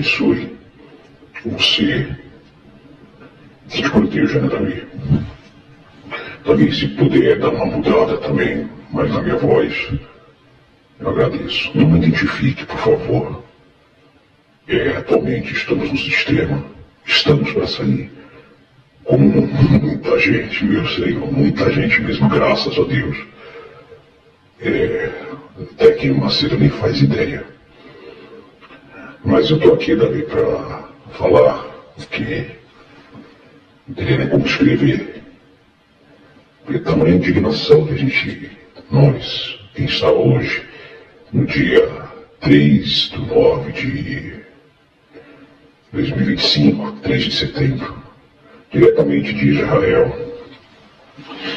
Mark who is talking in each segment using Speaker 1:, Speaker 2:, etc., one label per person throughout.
Speaker 1: abençoe você, te proteja, né, Davi? Davi, se puder dar uma mudada também, mas na minha voz, eu agradeço. Não me identifique, por favor. Atualmente estamos no sistema, estamos para sair. Como muita gente, meu Senhor, muita gente mesmo, graças a Deus. Até que o Macedo nem faz ideia. Mas eu estou aqui, Davi, para falar que não teria nem como escrever. Porque tamanha indignação que nós, quem está hoje, no dia 3/9 de 2025, 3 de setembro, diretamente de Israel.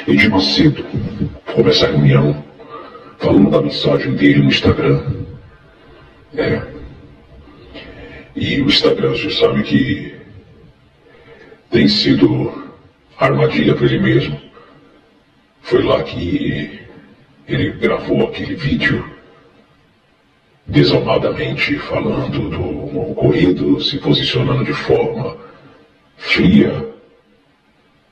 Speaker 1: Edir Macedo começa a reunião falando da mensagem dele no Instagram. E o Instagram, você sabe que tem sido armadilha para ele mesmo. Foi lá que ele gravou aquele vídeo desalmadamente falando do ocorrido, se posicionando de forma fria,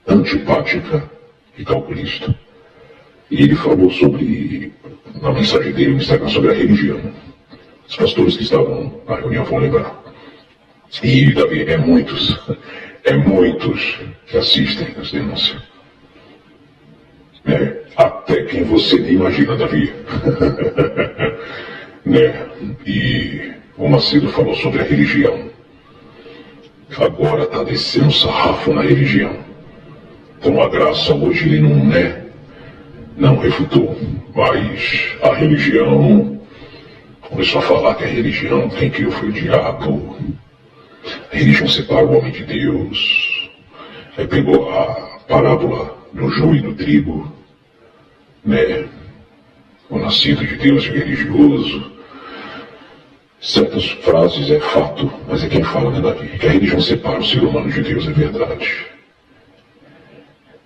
Speaker 1: antipática e calculista. E ele falou na mensagem dele no Instagram, sobre a religião. Os pastores que estavam na reunião vão lembrar. E, Davi, é muitos que assistem as denúncias. Até quem você nem imagina, Davi. E o Macedo falou sobre a religião. Agora está descendo um sarrafo na religião. Com a graça hoje ele não refutou, mas a religião começou a falar que a religião quem criou foi o diabo. A religião separa o homem de Deus. Aí pegou a parábola do joio e do trigo, o nascido de Deus e o religioso. Certas frases é fato, mas é quem fala, né, Davi? Que a religião separa o ser humano de Deus, é verdade.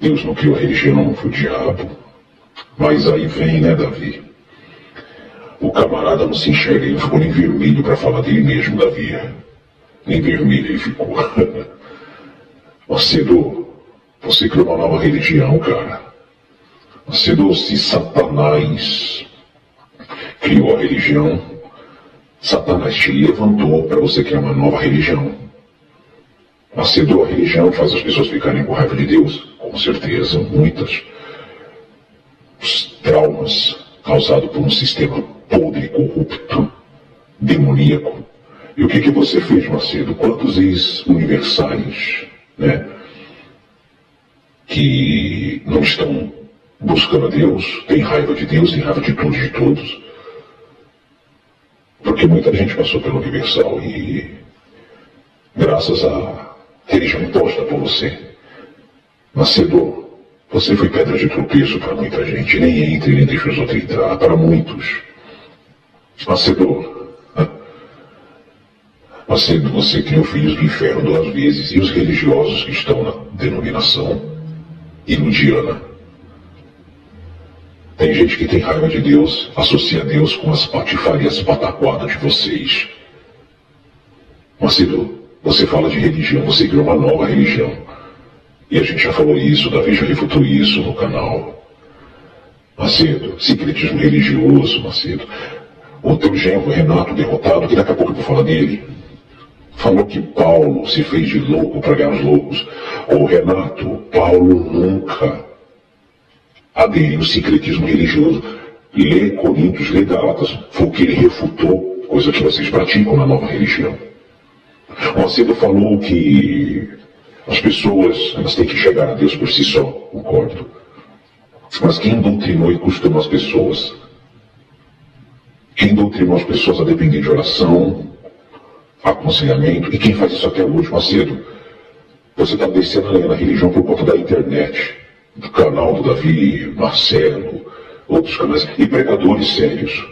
Speaker 1: Deus não criou a religião, foi o diabo. Mas aí vem, né, Davi? O camarada não se enxerga, ele não ficou nem vermelho para falar dele mesmo, Davi. Nem vermelho ele ficou. Macedo, você criou uma nova religião, cara. Macedo, se Satanás criou a religião, Satanás te levantou para você criar uma nova religião. Macedo, a religião faz as pessoas ficarem com raiva de Deus? Com certeza, muitas. Os traumas causados por um sistema podre, corrupto, demoníaco. E o que você fez, Macedo? Quantos ex-universais, que não estão buscando a Deus, têm raiva de Deus, têm raiva de tudo e de todos? Porque muita gente passou pelo universal e, graças à religião imposta por você, Macedo, você foi pedra de tropeço para muita gente. Nem entre, nem deixa os outros entrar. Para muitos. Macedo, você criou filhos do inferno 2 vezes. E os religiosos que estão na denominação iludiana. Tem gente que tem raiva de Deus, associa Deus com as patifarias pataquadas de vocês. Macedo, você fala de religião, você criou uma nova religião. E a gente já falou isso, Davi já refutou isso no canal. Macedo, secretismo religioso, Macedo. O teu genro Renato, derrotado, que daqui a pouco eu vou falar dele, falou que Paulo se fez de louco para ganhar os loucos. Ô Renato, Paulo nunca aderiu ao secretismo religioso. Lê Coríntios, lê Gálatas, foi o que ele refutou, coisa que vocês praticam na nova religião. Macedo falou que as pessoas, elas têm que chegar a Deus por si só, concordo. Mas quem doutrinou e costumou as pessoas? Quem doutrinou as pessoas a depender de oração, aconselhamento? E quem faz isso até hoje, Macedo? Você está descendo a lenha na religião por conta da internet, do canal do Davi, Marcelo, outros canais, e pregadores sérios,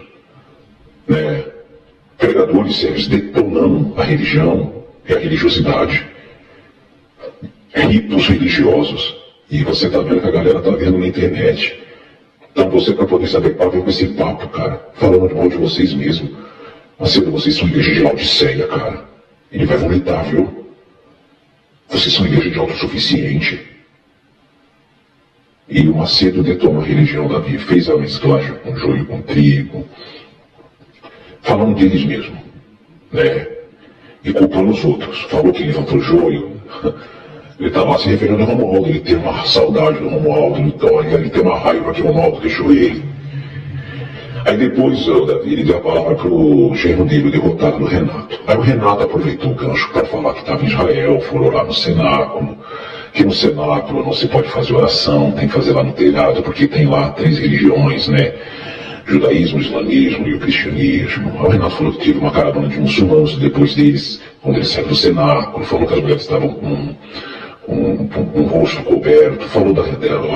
Speaker 1: Pregadores sérios detonando a religião e a religiosidade. Ritos religiosos. E você está vendo que a galera está vendo na internet. Então você, para poder se adequar, vem com esse papo, cara, falando de mal de vocês mesmos. Macedo, vocês são igreja de Laodiceia, cara. Ele vai vomitar, viu? Vocês são igreja de autossuficiente. E o Macedo detonou a religião, Davi. Fez a mesclagem com joio, com trigo. Falando deles mesmo, né? E culpando os outros. Falou que levantou joio. Ele está lá se referindo ao Romualdo. Ele tem uma saudade do Romualdo. Ele tem uma raiva que o Romualdo deixou ele. Aí depois, Davi, ele deu a palavra para o genro dele, o derrotado do Renato. Aí o Renato aproveitou o gancho para falar que estava em Israel, foram lá no cenáculo, que no cenáculo não se pode fazer oração, tem que fazer lá no telhado, porque tem lá 3 religiões, né? Judaísmo, islamismo e o cristianismo. Aí o Renato falou que teve uma caravana de muçulmanos depois deles, quando eles saíram do cenáculo, falou que as mulheres estavam com um rosto coberto, falou da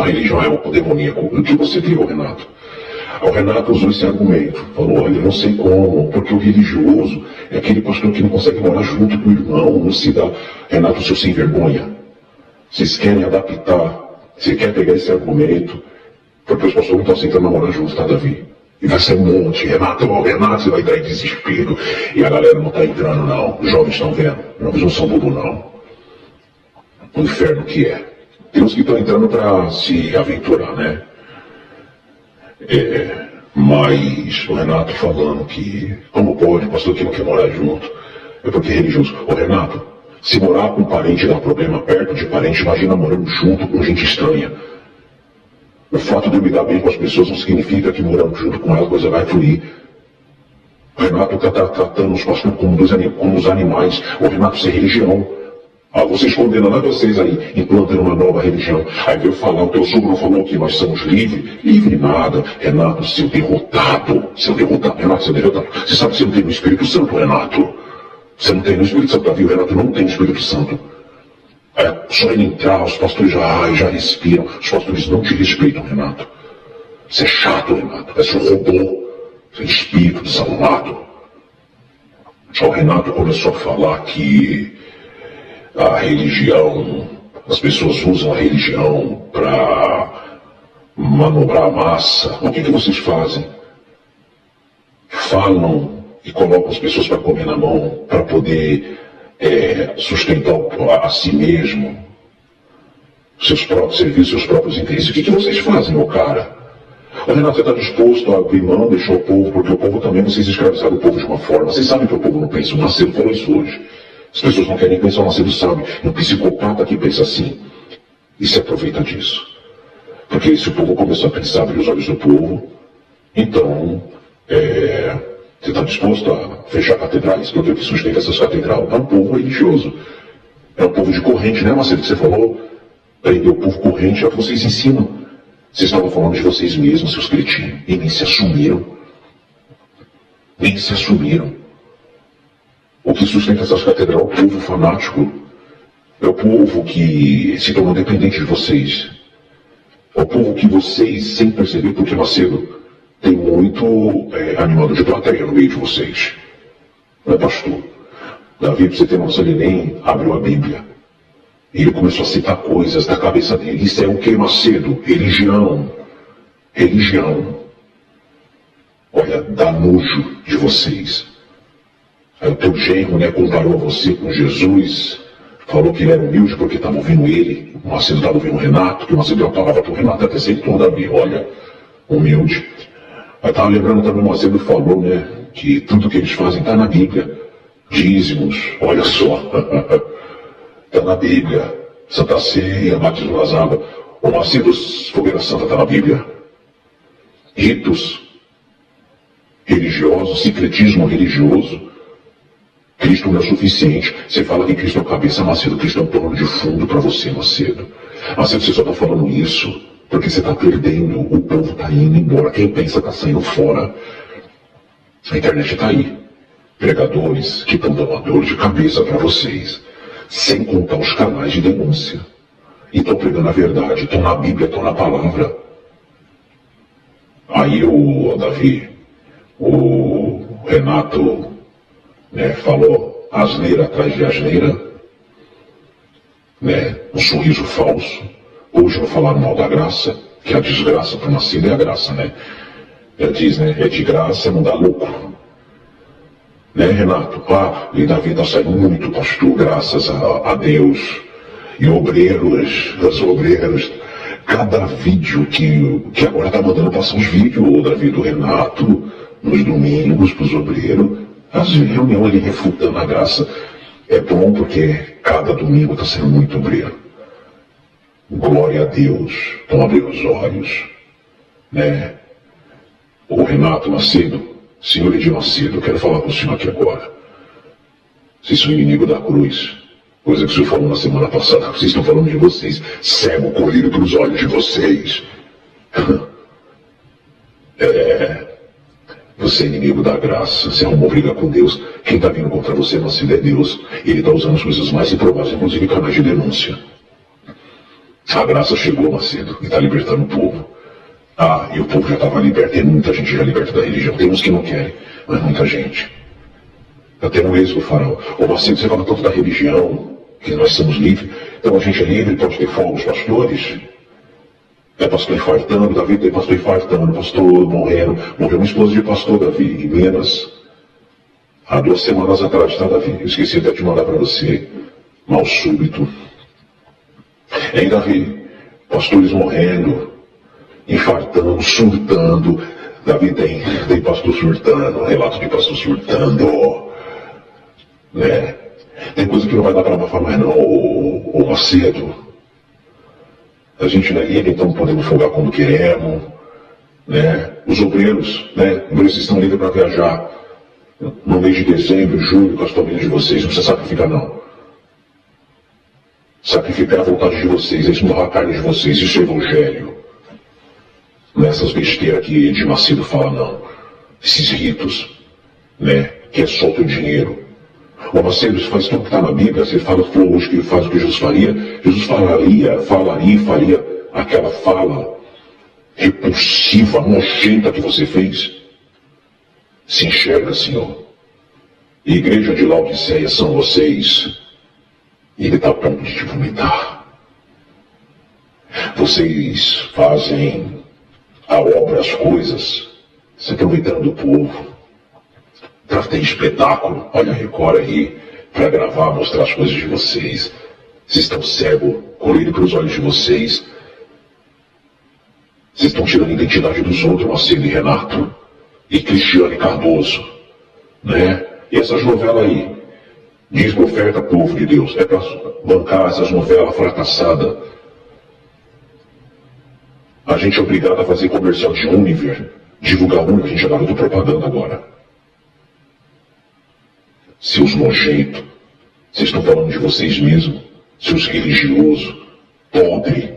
Speaker 1: religião é um demoníaco. O que você criou, Renato? O Renato usou esse argumento, falou, olha, não sei como, porque o religioso é aquele pastor que não consegue morar junto com o irmão, não se dá. Renato, seu sem vergonha, vocês querem adaptar, você quer pegar esse argumento, porque os pastores não estão aceitando morar juntos, tá, Davi? E vai ser um monte, Renato, você vai dar em desespero, e a galera não está entrando, não, os jovens estão vendo, os jovens não são bobo, não. O inferno que é. Tem uns que estão entrando para se aventurar, né? Mas o Renato falando que, como pode, o pastor que não quer morar junto, é porque é religioso. Ô Renato, se morar com parente dá problema perto de parente, imagina morando junto com gente estranha. O fato de eu me dar bem com as pessoas não significa que morando junto com elas a coisa vai fluir. O Renato está tratando os pastores como os animais. O Renato, isso é religião. Vocês condenam a vocês aí, implantando uma nova religião. Aí veio falar, o teu sogro falou que nós somos livres. Livre nada. Renato, seu derrotado. Renato, seu derrotado. Você sabe que você não tem o Espírito Santo, Renato. Você não tem o Espírito Santo, Davi. O Renato não tem o Espírito Santo. Só ele entrar, os pastores já respiram. Os pastores não te respeitam, Renato. Você é chato, Renato. Você é um robô. Você é espírito desalmado. O Renato começou a falar que a religião, as pessoas usam a religião para manobrar a massa. O que vocês fazem? Falam e colocam as pessoas para comer na mão, para poder sustentar a si mesmo, seus próprios serviços, seus próprios interesses. O que vocês fazem, meu cara? O Renato, você está disposto a abrir mão, deixar o povo, porque o povo também, vocês escravizaram o povo de uma forma. Vocês sabem que o povo não pensa. O Macedo falou isso hoje. As pessoas não querem pensar, o Macedo sabe. Um psicopata que pensa assim. E se aproveita disso. Porque se o povo começar a pensar, abrir os olhos do povo, então, você está disposto a fechar catedrais? Porque o que sustenta essas catedrais é um povo religioso. É um povo de corrente, né, Macedo, que você falou? Prender o povo corrente é o que vocês ensinam. Vocês estavam falando de vocês mesmos, seus cretinos, e nem se assumiram. Nem se assumiram. O que sustenta essas catedrais é o povo fanático. É o povo que se tornou dependente de vocês. É o povo que vocês, sem perceber, porque Macedo tem muito animador de plateia no meio de vocês. Não é, pastor? Davi, para você ter noção, ele nem abriu a Bíblia. Ele começou a citar coisas da cabeça dele. Isso é o que, Macedo? Religião. Religião. Olha, dá nojo de vocês. Aí o teu genro, né, comparou você com Jesus, falou que ele era humilde porque estava ouvindo ele, o Macedo estava ouvindo o Renato, que o Macedo deu a palavra para o Renato, até aceitou Davi, olha, humilde. Aí estava lembrando também, o Macedo falou, né, que tudo que eles fazem está na Bíblia, dízimos, olha só, está na Bíblia, Santa Ceia, batismo nas águas, o Macedo, fogueira santa está na Bíblia, ritos religiosos, secretismo religioso. Cristo não é o suficiente. Você fala que Cristo é a cabeça, Macedo. Cristo é um plano de fundo para você, Macedo. Macedo, você só está falando isso porque você está perdendo. O povo está indo embora. Quem pensa está saindo fora. A internet está aí. Pregadores que estão dando uma dor de cabeça para vocês. Sem contar os canais de denúncia. E estão pregando a verdade. Estão na Bíblia, estão na palavra. Aí o Davi, o Renato, né, falou asneira atrás de asneira, né, um sorriso falso. Hoje vou falar mal da graça, que a desgraça para o Macedo é a graça, né? Já diz, né, é de graça, não dá lucro. Né, Renato? E Davi está saindo muito, pastor, graças a Deus. E obreiros, os obreiros, cada vídeo que agora está mandando passar os vídeos, Davi, do Renato, nos domingos, para os obreiros, as reuniões ele refutando a graça. É bom porque cada domingo está sendo muito obreiro. Glória a Deus. Então abrir os olhos. Né? O Renato Macedo, senhor Edir Macedo, eu quero falar com o senhor aqui agora. Vocês são inimigo da cruz. Coisa que o senhor falou na semana passada. Vocês estão falando de vocês. Cego colhido para os olhos de vocês. Você é inimigo da graça. Você arrumou briga com Deus. Quem está vindo contra você, Macedo, é Deus. Ele está usando as coisas mais improváveis, inclusive canais de denúncia. A graça chegou, Macedo, e está libertando o povo. E o povo já estava liberto. Tem muita gente já liberta da religião. Tem uns que não querem, mas muita gente. Está tendo êxodo, Faraó. Ô Macedo, você fala tanto da religião, que nós somos livres. Então a gente é livre, pode ter fogos, pastores. É pastor infartando, Davi tem pastor infartando, pastor morrendo. Morreu uma esposa de pastor, Davi, em Minas. Há 2 semanas atrás, tá, Davi? Eu esqueci até de mandar para você. Mal súbito. Hein, Davi? Pastores morrendo, infartando, surtando. Davi tem pastor surtando, relato de pastor surtando. Né? Tem coisa que não vai dar para abafar mais não, ô Macedo. A gente não é livre, então podemos folgar quando queremos. Né? Os obreiros, né? Obreiros estão livres para viajar. No mês de dezembro, julho, com as famílias de vocês, não precisa sacrificar não. Sacrificar a vontade de vocês, é esmurrar a carne de vocês, isso é evangelho. Não é essas besteiras que Edir Macedo fala não. Esses ritos, né? Que é só o teu dinheiro. O Macedo, você faz tudo que está na Bíblia, você falou hoje que faz o que Jesus faria. Jesus falaria e faria aquela fala repulsiva, nojenta que você fez. Se enxerga, Senhor. Igreja de Laodiceia são vocês. Ele está a ponto de te vomitar. Vocês fazem a obra, as coisas, se aproveitando do povo. Para ter espetáculo, olha a Record aí, para gravar, mostrar as coisas de vocês. Vocês estão cegos, colhido para os olhos de vocês. Vocês estão tirando a identidade dos outros, Macedo e Renato, e Cristiane Cardoso, né? E essas novelas aí, diz que oferta povo de Deus, é para bancar essas novelas fracassadas. A gente é obrigado a fazer comercial de Univer, divulgar Univer, a gente é garoto propaganda agora. Seus nojentos, vocês estão falando de vocês mesmos, seus religiosos, podre.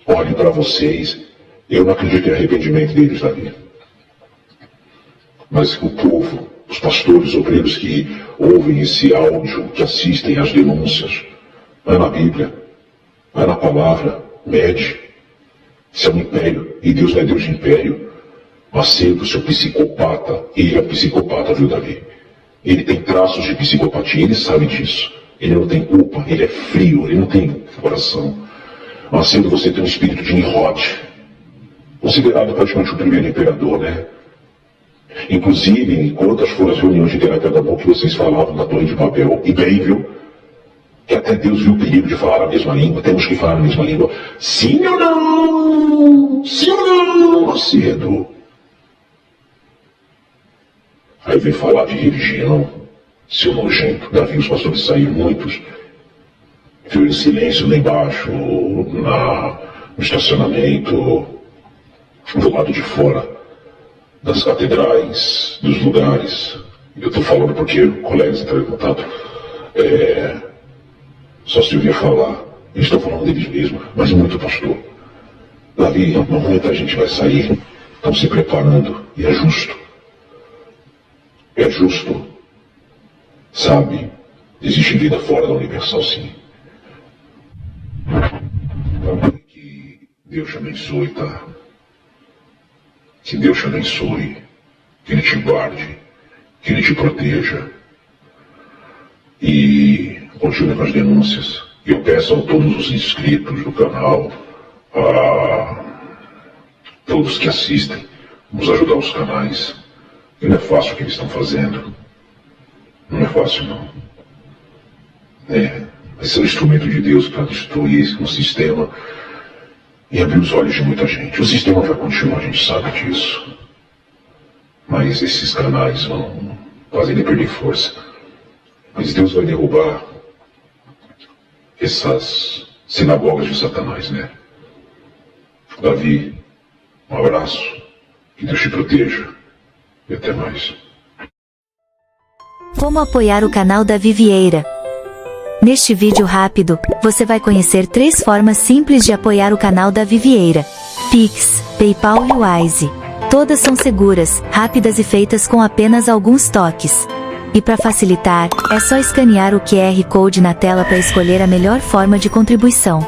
Speaker 1: Olhem para vocês, eu não acredito em arrependimento deles, Davi. Mas o povo, os pastores, os obreiros que ouvem esse áudio, que assistem às denúncias, vai na Bíblia, vai na palavra, mede. Isso é um império, e Deus não é Deus de império. Macedo, seu psicopata, ele é um psicopata, viu, Davi? Ele tem traços de psicopatia, ele sabe disso. Ele não tem culpa, ele é frio, ele não tem coração. Macedo, você tem um espírito de Nimrod, considerado praticamente o primeiro imperador, né? Inclusive, quantas foram as reuniões de terapia da boca que vocês falavam da Torre de Babel, e bem, viu? Que até Deus viu o perigo de falar a mesma língua, temos que falar a mesma língua. Sim ou não? Sim ou não, Macedo? Aí vem falar de religião, seu nojento. Davi, os pastores saíram muitos. Viu em silêncio lá embaixo, no estacionamento, do lado de fora das catedrais, dos lugares. Eu estou falando porque colegas entraram em contato. Só se ouvia falar. Eles estão falando deles mesmos, mas muito pastor. Davi, muita gente vai sair, estão se preparando, e é justo. É justo. Sabe, existe vida fora da Universal, sim. Que Deus te abençoe, tá? Que Deus te abençoe. Que Ele te guarde. Que Ele te proteja. E continue com as denúncias. Eu peço a todos os inscritos do canal, a todos que assistem, vamos ajudar os canais. E não é fácil o que eles estão fazendo. Não é fácil, não. Vai ser um instrumento de Deus para destruir um sistema e abrir os olhos de muita gente. O sistema vai continuar, a gente sabe disso. Mas esses canais vão fazer ele perder força. Mas Deus vai derrubar essas sinagogas de Satanás, né? Davi, um abraço, que Deus te proteja e até mais.
Speaker 2: Como apoiar o canal Davi Vieira? Neste vídeo rápido, você vai conhecer 3 formas simples de apoiar o canal Davi Vieira: Pix, PayPal e Wise. Todas são seguras, rápidas e feitas com apenas alguns toques. E para facilitar, é só escanear o QR Code na tela para escolher a melhor forma de contribuição.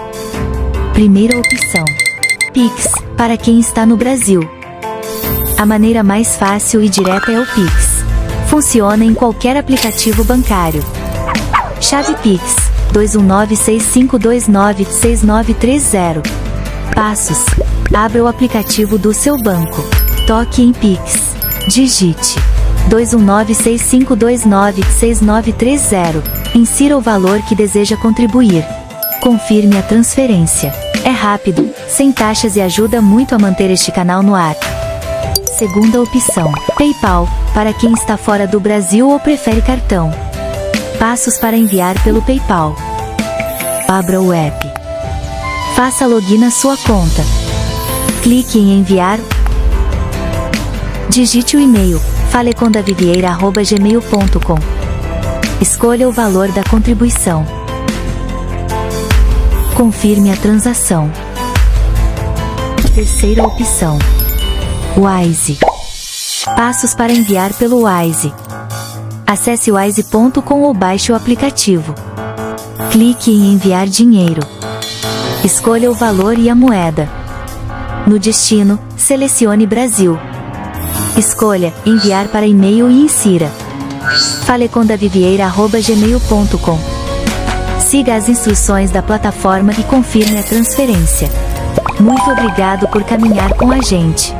Speaker 2: Primeira opção: Pix, para quem está no Brasil. A maneira mais fácil e direta é o Pix. Funciona em qualquer aplicativo bancário. Chave Pix: 21965296930. Passos: abra o aplicativo do seu banco. Toque em Pix. Digite 21965296930. Insira o valor que deseja contribuir. Confirme a transferência. É rápido, sem taxas e ajuda muito a manter este canal no ar. Segunda opção: PayPal, para quem está fora do Brasil ou prefere cartão. Passos para enviar pelo PayPal: abra o app. Faça login na sua conta. Clique em enviar. Digite o e-mail: falecondavivieira@gmail.com. Escolha o valor da contribuição. Confirme a transação. Terceira opção: Wise. Passos para enviar pelo Wise. Acesse wise.com ou baixe o aplicativo. Clique em enviar dinheiro. Escolha o valor e a moeda. No destino, selecione Brasil. Escolha enviar para e-mail e insira falecondavivieira@gmail.com. Siga as instruções da plataforma e confirme a transferência. Muito obrigado por caminhar com a gente.